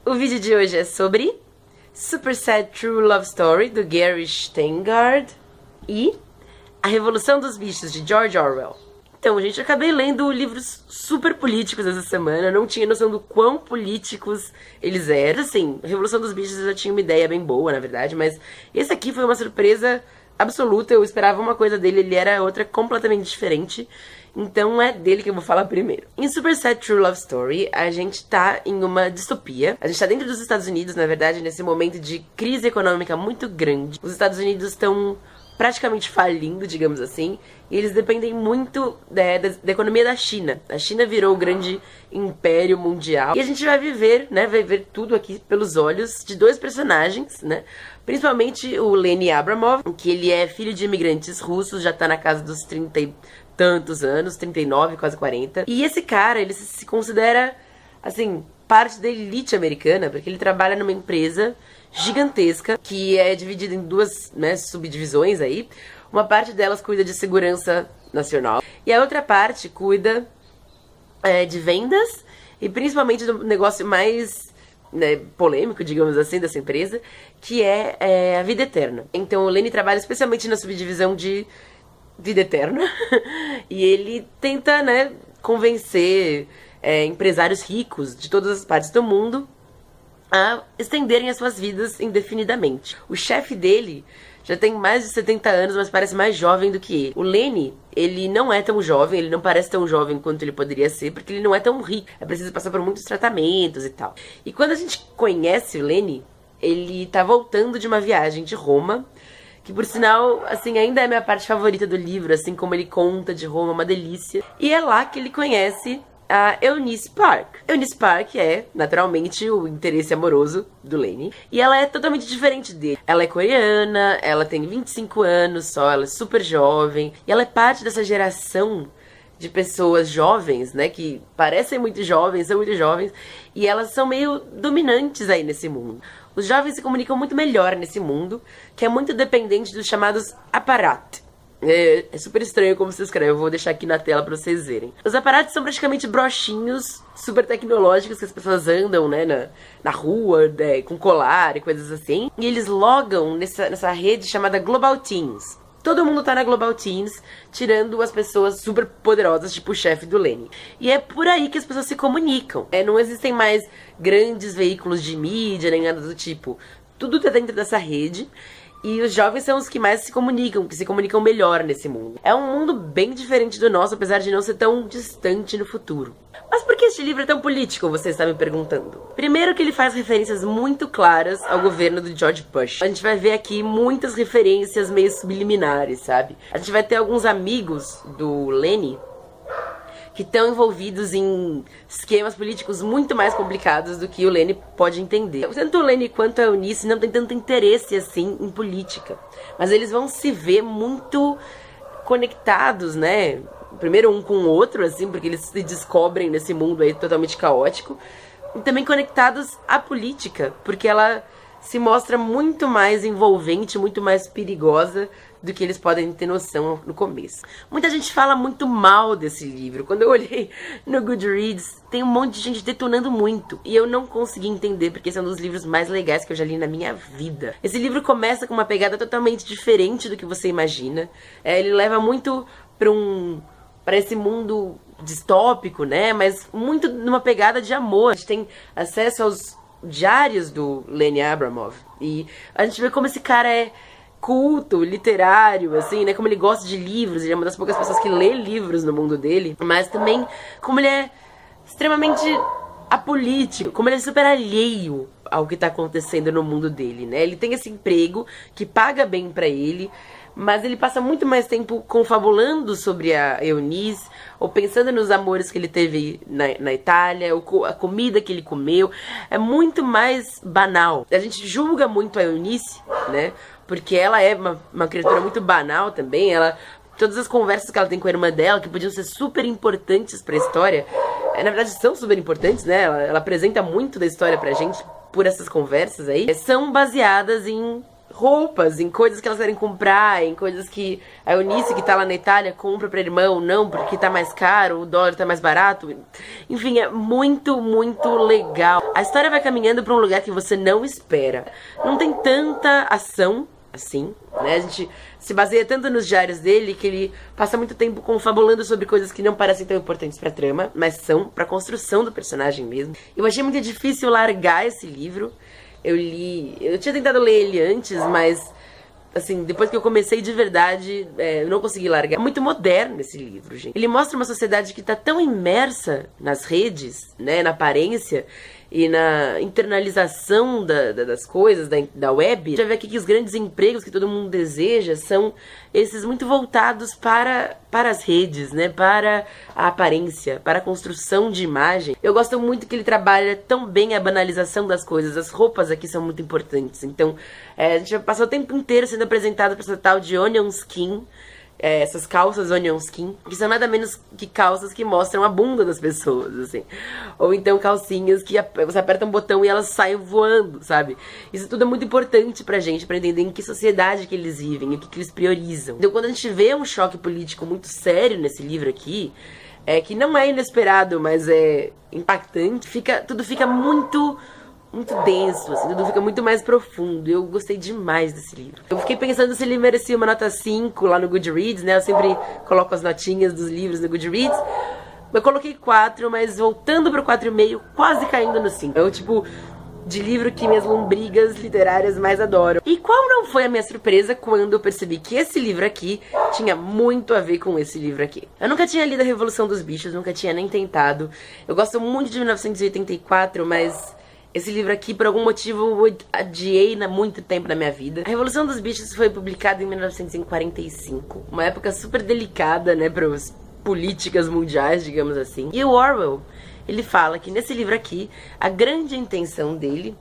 O vídeo de hoje é sobre Super Sad True Love Story, do Gary Shteyngard, e A Revolução dos Bichos, de George Orwell. Então, gente, eu acabei lendo livros super políticos essa semana, não tinha noção do quão políticos eles eram. Assim, A Revolução dos Bichos eu já tinha uma ideia bem boa, na verdade, mas esse aqui foi uma surpresa absoluta. Eu esperava uma coisa dele, ele era outra completamente diferente. Então é dele que eu vou falar primeiro. Em Super Sad True Love Story, a gente tá em uma distopia. A gente tá dentro dos Estados Unidos, na verdade, nesse momento de crise econômica muito grande. Os Estados Unidos estão praticamente falindo, digamos assim, e eles dependem muito da economia da China. A China virou o grande império mundial. E a gente vai viver, né, vai ver tudo aqui pelos olhos de dois personagens, né, principalmente o Lenny Abramov, que ele é filho de imigrantes russos, já tá na casa dos 30 e tantos anos, 39, quase 40. E esse cara, ele se considera, assim, parte da elite americana, porque ele trabalha numa empresa gigantesca, que é dividida em duas, né, subdivisões aí. Uma parte delas cuida de segurança nacional, e a outra parte cuida de vendas, e principalmente do negócio mais, né, polêmico, digamos assim, dessa empresa, que é a vida eterna. Então o Lenny trabalha especialmente na subdivisão de vida eterna, e ele tenta, né, convencer empresários ricos de todas as partes do mundo a estenderem as suas vidas indefinidamente. O chefe dele já tem mais de 70 anos, mas parece mais jovem do que ele. O Lenny, ele não é tão jovem, ele não parece tão jovem quanto ele poderia ser, porque ele não é tão rico. É preciso passar por muitos tratamentos e tal. E quando a gente conhece o Lenny, ele tá voltando de uma viagem de Roma, que por sinal, assim, ainda é a minha parte favorita do livro, assim como ele conta de Roma, uma delícia. E é lá que ele conhece a Eunice Park. Eunice Park é, naturalmente, o interesse amoroso do Lenny. E ela é totalmente diferente dele. Ela é coreana, ela tem 25 anos só, ela é super jovem. E ela é parte dessa geração de pessoas jovens, né, que parecem muito jovens, são muito jovens, e elas são meio dominantes aí nesse mundo. Os jovens se comunicam muito melhor nesse mundo, que é muito dependente dos chamados aparatos. É super estranho como se escreve, eu vou deixar aqui na tela pra vocês verem. Os aparatos são praticamente brochinhos super tecnológicos que as pessoas andam, né, na rua, com colar e coisas assim. E eles logam nessa rede chamada Global Teams. Todo mundo tá na Global Teams, tirando as pessoas super poderosas, tipo o chefe do Lenny. E é por aí que as pessoas se comunicam. Não existem mais grandes veículos de mídia, nem nada do tipo. Tudo tá dentro dessa rede. E os jovens são os que mais se comunicam, que se comunicam melhor nesse mundo. É um mundo bem diferente do nosso, apesar de não ser tão distante no futuro. Mas por que este livro é tão político, você está me perguntando? Primeiro que ele faz referências muito claras ao governo do George Bush. A gente vai ver aqui muitas referências meio subliminares, sabe? A gente vai ter alguns amigos do Lenny que estão envolvidos em esquemas políticos muito mais complicados do que o Lenny pode entender. Tanto o Lenny quanto a Eunice não tem tanto interesse assim em política, mas eles vão se ver muito conectados, né? Primeiro um com o outro, assim, porque eles se descobrem nesse mundo aí totalmente caótico, e também conectados à política, porque ela se mostra muito mais envolvente, muito mais perigosa do que eles podem ter noção no começo. Muita gente fala muito mal desse livro. Quando eu olhei no Goodreads, tem um monte de gente detonando muito. E eu não consegui entender, porque esse é um dos livros mais legais que eu já li na minha vida. Esse livro começa com uma pegada totalmente diferente do que você imagina. Ele leva muito para esse mundo distópico, né? Mas muito numa pegada de amor. A gente tem acesso aos diários do Lenny Abramov. E a gente vê como esse cara é culto, literário, assim, né? Como ele gosta de livros, ele é uma das poucas pessoas que lê livros no mundo dele. Mas também como ele é extremamente apolítico, como ele é super alheio ao que tá acontecendo no mundo dele, né? Ele tem esse emprego que paga bem pra ele, mas ele passa muito mais tempo confabulando sobre a Eunice, ou pensando nos amores que ele teve na Itália, ou a comida que ele comeu. É muito mais banal. A gente julga muito a Eunice, né? Porque ela é uma criatura muito banal também. Todas as conversas que ela tem com a irmã dela, que podiam ser super importantes pra história, na verdade são super importantes, né? Ela apresenta muito da história pra gente por essas conversas aí, são baseadas em roupas, em coisas que elas querem comprar, em coisas que a Eunice, que tá lá na Itália, compra pra irmão, não, porque tá mais caro, o dólar tá mais barato. Enfim, é muito, muito legal. A história vai caminhando pra um lugar que você não espera. Não tem tanta ação assim, né? A gente se baseia tanto nos diários dele que ele passa muito tempo confabulando sobre coisas que não parecem tão importantes pra trama, mas são pra construção do personagem mesmo. Eu achei muito difícil largar esse livro. Eu tinha tentado ler ele antes, mas, assim, depois que eu comecei de verdade, eu não consegui largar. É muito moderno esse livro, gente. Ele mostra uma sociedade que tá tão imersa nas redes, né, na aparência e na internalização das coisas, da web. Já vê aqui que os grandes empregos que todo mundo deseja são esses muito voltados para as redes, né, para a aparência, para a construção de imagem. Eu gosto muito que ele trabalha tão bem a banalização das coisas. As roupas aqui são muito importantes. Então, a gente passou o tempo inteiro sendo apresentado para essa tal de onion skin, essas calças onion skin, que são nada menos que calças que mostram a bunda das pessoas, assim. Ou então calcinhas que você aperta um botão e elas saem voando, sabe? Isso tudo é muito importante pra gente, pra entender em que sociedade que eles vivem, o que eles priorizam. Então quando a gente vê um choque político muito sério nesse livro aqui, que não é inesperado, mas é impactante, tudo fica muito denso, assim, tudo fica muito mais profundo. Eu gostei demais desse livro. Eu fiquei pensando se ele merecia uma nota 5 lá no Goodreads, né? Eu sempre coloco as notinhas dos livros no Goodreads. Eu coloquei 4, mas voltando pro 4,5, quase caindo no 5. É o tipo de livro que minhas lombrigas literárias mais adoram. E qual não foi a minha surpresa quando eu percebi que esse livro aqui tinha muito a ver com esse livro aqui. Eu nunca tinha lido A Revolução dos Bichos, nunca tinha nem tentado. Eu gosto muito de 1984, mas esse livro aqui, por algum motivo, eu adiei muito tempo na minha vida. A Revolução dos Bichos foi publicada em 1945. Uma época super delicada, né, para as políticas mundiais, digamos assim. E o Orwell, ele fala que nesse livro aqui, a grande intenção dele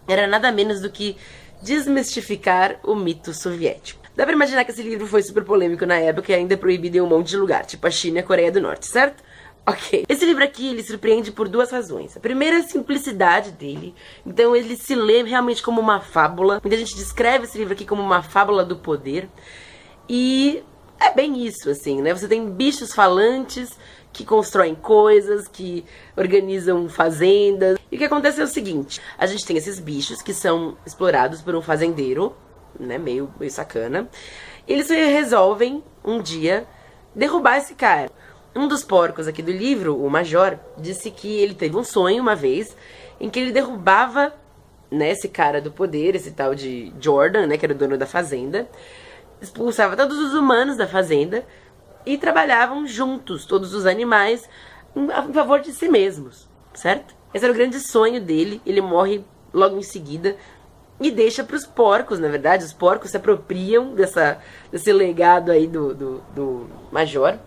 era nada menos do que desmistificar o mito soviético. Dá pra imaginar que esse livro foi super polêmico na época e ainda é proibido em um monte de lugar, tipo a China e a Coreia do Norte, certo? Ok. Esse livro aqui, ele surpreende por duas razões. A primeira é a simplicidade dele. Então ele se lê realmente como uma fábula. Muita gente descreve esse livro aqui como uma fábula do poder. E é bem isso, assim, né? Você tem bichos falantes que constroem coisas, que organizam fazendas. E o que acontece é o seguinte. A gente tem esses bichos que são explorados por um fazendeiro, né? Meio sacana. E eles resolvem, um dia, derrubar esse cara. Um dos porcos aqui do livro, o Major, disse que ele teve um sonho uma vez em que ele derrubava, né, esse cara do poder, esse tal de Jordan, né, que era o dono da fazenda, expulsava todos os humanos da fazenda e trabalhavam juntos, todos os animais, em favor de si mesmos, certo? Esse era o grande sonho dele. Ele morre logo em seguida e deixa para os porcos, na verdade. Os porcos se apropriam desse legado aí do Major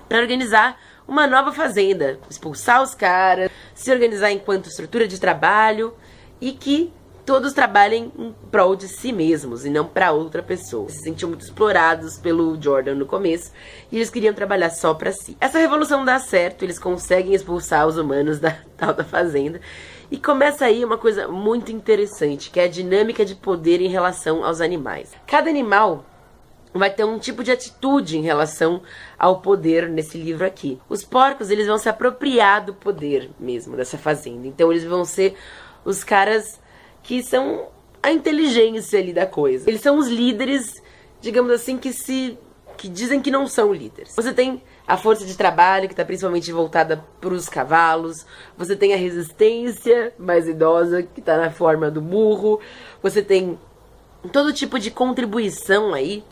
para organizar uma nova fazenda, expulsar os caras, se organizar enquanto estrutura de trabalho e que todos trabalhem em prol de si mesmos e não para outra pessoa. Se sentiam muito explorados pelo Jordan no começo e eles queriam trabalhar só para si. Essa revolução dá certo, eles conseguem expulsar os humanos da tal da fazenda e começa aí uma coisa muito interessante, que é a dinâmica de poder em relação aos animais. Cada animal vai ter um tipo de atitude em relação ao poder nesse livro aqui. Os porcos, eles vão se apropriar do poder mesmo dessa fazenda. Então eles vão ser os caras que são a inteligência ali da coisa. Eles são os líderes, digamos assim, que dizem que não são líderes. Você tem a força de trabalho, que está principalmente voltada para os cavalos. Você tem a resistência mais idosa, que está na forma do burro. Você tem todo tipo de contribuição aí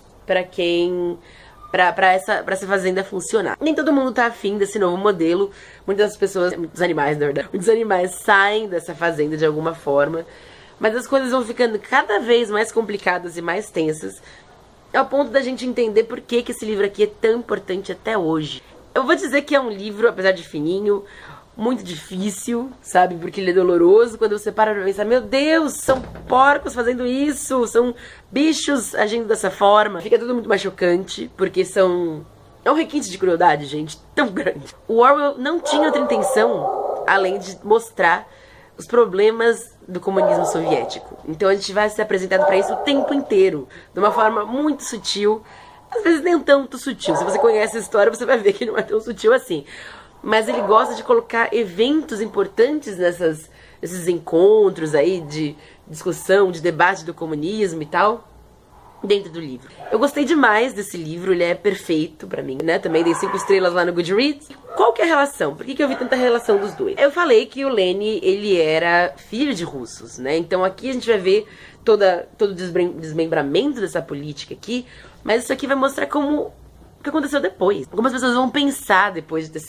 para essa fazenda funcionar. Nem todo mundo tá afim desse novo modelo. Muitas pessoas, muitos animais, na verdade, muitos animais saem dessa fazenda de alguma forma. Mas as coisas vão ficando cada vez mais complicadas e mais tensas, ao ponto da gente entender por que esse livro aqui é tão importante até hoje. Eu vou dizer que é um livro, apesar de fininho, muito difícil, sabe? Porque ele é doloroso. Quando você para pra pensar, meu Deus, são porcos fazendo isso, são bichos agindo dessa forma. Fica tudo muito mais chocante, porque é um requinte de crueldade, gente, tão grande. O Orwell não tinha outra intenção, além de mostrar os problemas do comunismo soviético. Então a gente vai ser apresentado para isso o tempo inteiro, de uma forma muito sutil, às vezes nem tanto sutil. Se você conhece a história, você vai ver que não é tão sutil assim. Mas ele gosta de colocar eventos importantes nesses encontros aí de discussão, de debate do comunismo e tal, dentro do livro. Eu gostei demais desse livro, ele é perfeito pra mim, né? Também dei 5 estrelas lá no Goodreads. Qual que é a relação? Por que eu vi tanta relação dos dois? Eu falei que o Lenin, ele era filho de russos, né? Então aqui a gente vai ver todo o desmembramento dessa política aqui, mas isso aqui vai mostrar como o que aconteceu depois. Como as pessoas vão pensar depois de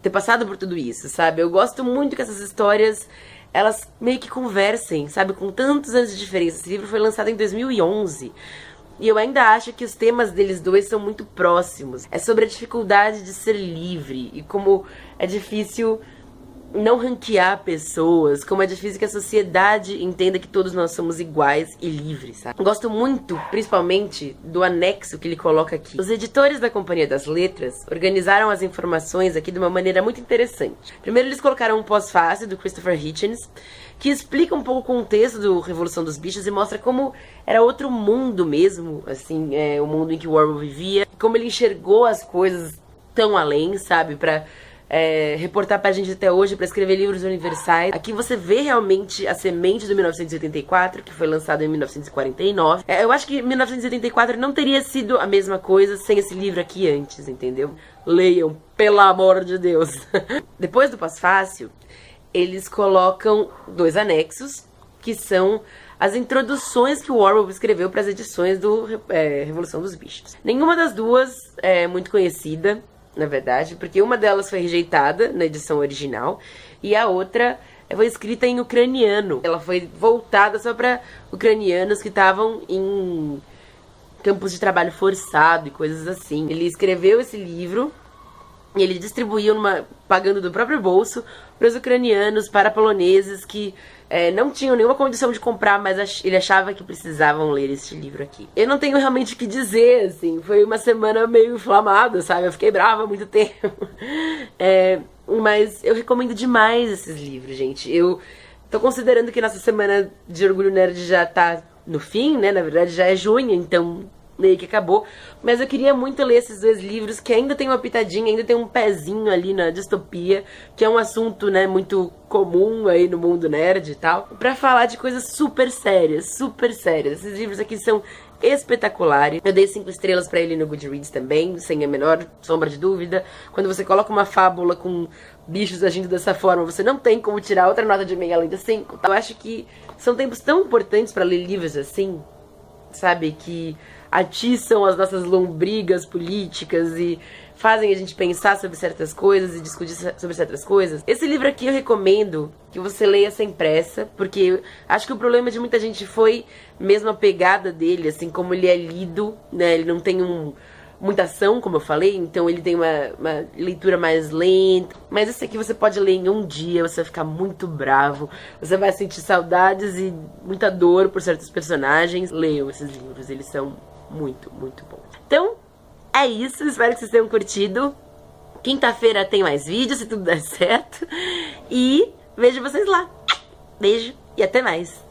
ter passado por tudo isso, sabe? Eu gosto muito que essas histórias, elas meio que conversem, sabe? Com tantos anos de diferença. Esse livro foi lançado em 2011. E eu ainda acho que os temas deles dois são muito próximos. É sobre a dificuldade de ser livre e como é difícil não ranquear pessoas, como é difícil que a sociedade entenda que todos nós somos iguais e livres, sabe? Gosto muito, principalmente, do anexo que ele coloca aqui. Os editores da Companhia das Letras organizaram as informações aqui de uma maneira muito interessante. Primeiro eles colocaram um pós-fácil do Christopher Hitchens, que explica um pouco o contexto do Revolução dos Bichos e mostra como era outro mundo mesmo, assim, o mundo em que o Orwell vivia, como ele enxergou as coisas tão além, sabe, pra reportar pra gente até hoje, pra escrever livros universais. Aqui você vê realmente a semente do 1984, que foi lançado em 1949. Eu acho que 1984 não teria sido a mesma coisa sem esse livro aqui antes, entendeu? Leiam, pelo amor de Deus. Depois do pós-fácil, eles colocam 2 anexos, que são as introduções que o Orwell escreveu para as edições do Revolução dos Bichos. Nenhuma das duas é muito conhecida, na verdade, porque uma delas foi rejeitada na edição original e a outra foi escrita em ucraniano. Ela foi voltada só para ucranianos que estavam em campos de trabalho forçado e coisas assim. Ele escreveu esse livro e ele distribuiu pagando do próprio bolso para os ucranianos, para poloneses que não tinham nenhuma condição de comprar, mas ele achava que precisavam ler este livro aqui. Eu não tenho realmente o que dizer, assim, foi uma semana meio inflamada, sabe? Eu fiquei brava há muito tempo. Mas eu recomendo demais esses livros, gente. Eu tô considerando que nossa semana de Orgulho Nerd já tá no fim, né? Na verdade já é junho, então meio que acabou, mas eu queria muito ler esses 2 livros que ainda tem uma pitadinha, ainda tem um pezinho ali na distopia, que é um assunto, né, muito comum aí no mundo nerd e tal, pra falar de coisas super sérias, super sérias. Esses livros aqui são espetaculares. Eu dei 5 estrelas pra ele no Goodreads também, sem a menor sombra de dúvida. Quando você coloca uma fábula com bichos agindo dessa forma, você não tem como tirar outra nota de meia além de 5. Eu acho que são tempos tão importantes pra ler livros assim, sabe, que atiçam as nossas lombrigas políticas e fazem a gente pensar sobre certas coisas e discutir sobre certas coisas. Esse livro aqui eu recomendo que você leia sem pressa, porque acho que o problema de muita gente foi mesmo a pegada dele, assim, como ele é lido, né, ele não tem muita ação, como eu falei, então ele tem uma leitura mais lenta. Mas esse aqui você pode ler em um dia, você vai ficar muito bravo, você vai sentir saudades e muita dor por certos personagens. Leiam esses livros, eles são muito, muito bons. Então, é isso, espero que vocês tenham curtido. Quinta-feira tem mais vídeos, se tudo der certo. E vejo vocês lá. Beijo e até mais.